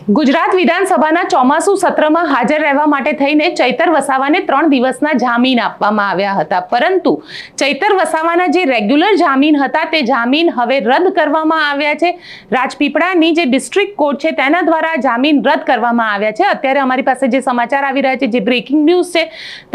ગુજરાત વિધાનસભાના ચોમાસુ સત્રમાં હાજર રહેવા માટે થઈને ચૈતર વસાવાને 3 દિવસના જામીન આપવામાં આવ્યા હતા, પરંતુ ચૈતર વસાવાના જે રેગ્યુલર જામીન હતા તે જામીન હવે રદ કરવામાં આવ્યા છે। રાજપીપળાની જે ડિસ્ટ્રિક્ટ કોર્ટ છે તેના દ્વારા જામીન રદ કરવામાં આવ્યા છે। અત્યારે અમારી પાસે જે સમાચાર આવી રહ્યા છે, જે બ્રેકિંગ ન્યૂઝ છે,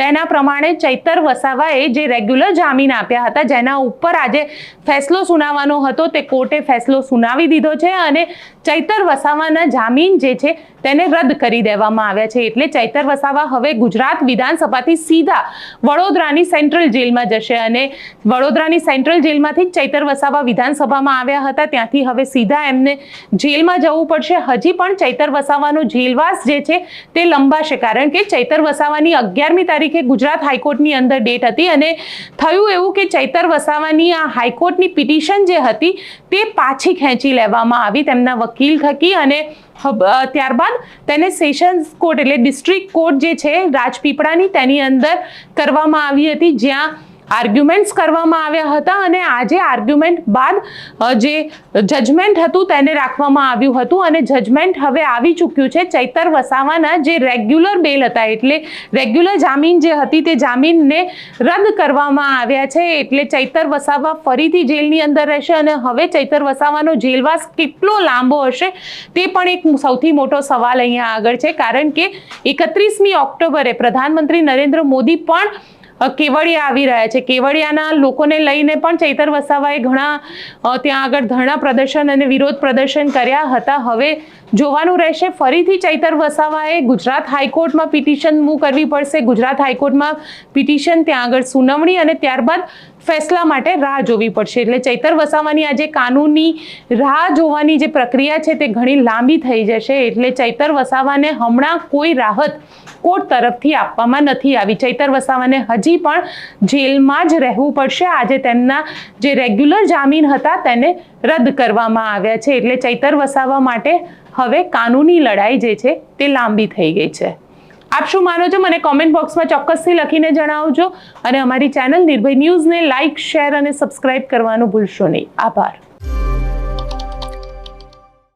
તેના પ્રમાણે ચૈતર વસાવાએ જે રેગ્યુલર જામીન આપ્યા હતા, જેના ઉપર આજે ફેસલો સુનાવવાનો હતો, તે કોર્ટે ફેસલો સુનાવી દીધો છે અને ચૈતર વસાવાના જામીન જે છે તેને રદ કરી દેવામાં આવ્યા છે। એટલે ચૈતર વસાવા હવે ગુજરાત વિધાનસભાથી સીધા વડોદરાની સેન્ટ્રલ જેલમાં જશે અને વડોદરાની સેન્ટ્રલ જેલમાંથી ચૈતર વસાવા વિધાનસભામાં આવ્યા હતા, ત્યાંથી હવે સીધા એમને જેલમાં જવું પડશે। હજી પણ ચૈતર વસાવાનો જેલવાસ જે છે તે લંબાશે, કારણ કે ચૈતર વસાવાની 11મી તારીખે ગુજરાત હાઈકોર્ટની અંદર ડેટ હતી અને થયું એવું કે ચૈતર વસાવાની આ હાઈકોર્ટની પિટિશન જે હતી તે પાછી ખેંચી લેવામાં આવી તેમના વકીલ થકી અને ત્યારબાદ તેને સેશન્સ કોર્ટ એટલે ડિસ્ટ્રિક્ટ કોર્ટ જે છે રાજપીપળાની તેની અંદર કરવામાં આવી હતી, જ્યાં આર્ગ્યુમેન્ટ્સ કરવામાં આવ્યા હતા અને આજે આર્ગ્યુમેન્ટ બાદ જે જજમેન્ટ હતું તેને રાખવામાં આવ્યું હતું અને જજમેન્ટ હવે આવી ચૂક્યું છે। ચૈતર વસાવાના જે રેગ્યુલર બેલ હતા એટલે રેગ્યુલર જામીન જે હતી તે જામીનને રદ કરવામાં આવ્યા છે, એટલે ચૈતર વસાવા ફરીથી જેલની અંદર રહેશે અને હવે ચૈતર વસાવાનો જેલવાસ કેટલો લાંબો હશે તે પણ એક સૌથી મોટો સવાલ અહીંયા આગળ છે, કારણ કે 31મી ઓક્ટોબરે પ્રધાનમંત્રી નરેન્દ્ર મોદી પણ કેવડિયા આવી રહ્યા છે। કેવડિયાના લોકોને લઈને પણ ચૈતર વસાવાએ ઘણા ત્યાં આગળ ધરણા પ્રદર્શન અને વિરોધ પ્રદર્શન કર્યા હતા। હવે જોવાનું રહેશે ફરીથી ચૈતર વસાવાએ ગુજરાત હાઈકોર્ટમાં પિટિશન મૂવ કરવી પડશે, ગુજરાત હાઈકોર્ટમાં પિટિશન ત્યાં આગળ સુનાવણી અને ત્યારબાદ ફેસલા માટે રાહ જોવી પડશે। એટલે ચૈતર વસાવાની આજે કાનૂની રાહ જોવાની જે પ્રક્રિયા છે તે ઘણી લાંબી થઈ જશે, એટલે ચૈતર વસાવાને હમણાં કોઈ રાહત કોર્ટ તરફથી આપવામાં નથી આવી। ચૈતર વસાવાને હજી પણ જેલમાં જ રહેવું પડશે। આજે તેમના જે રેગ્યુલર જામીન હતા તેને રદ કરવામાં આવ્યા છે, એટલે ચૈતર વસાવા માટે હવે કાનૂની લડાઈ જે છે તે લાંબી થઈ ગઈ છે। આપ શું માનો છો મને કોમેન્ટ બોક્સમાં ચોક્કસથી લખીને જણાવજો અને અમારી ચેનલ નિર્ભય ન્યૂઝને લાઇક, શેર અને સબસ્ક્રાઇબ કરવાનું ભૂલશો નહીં। આભાર।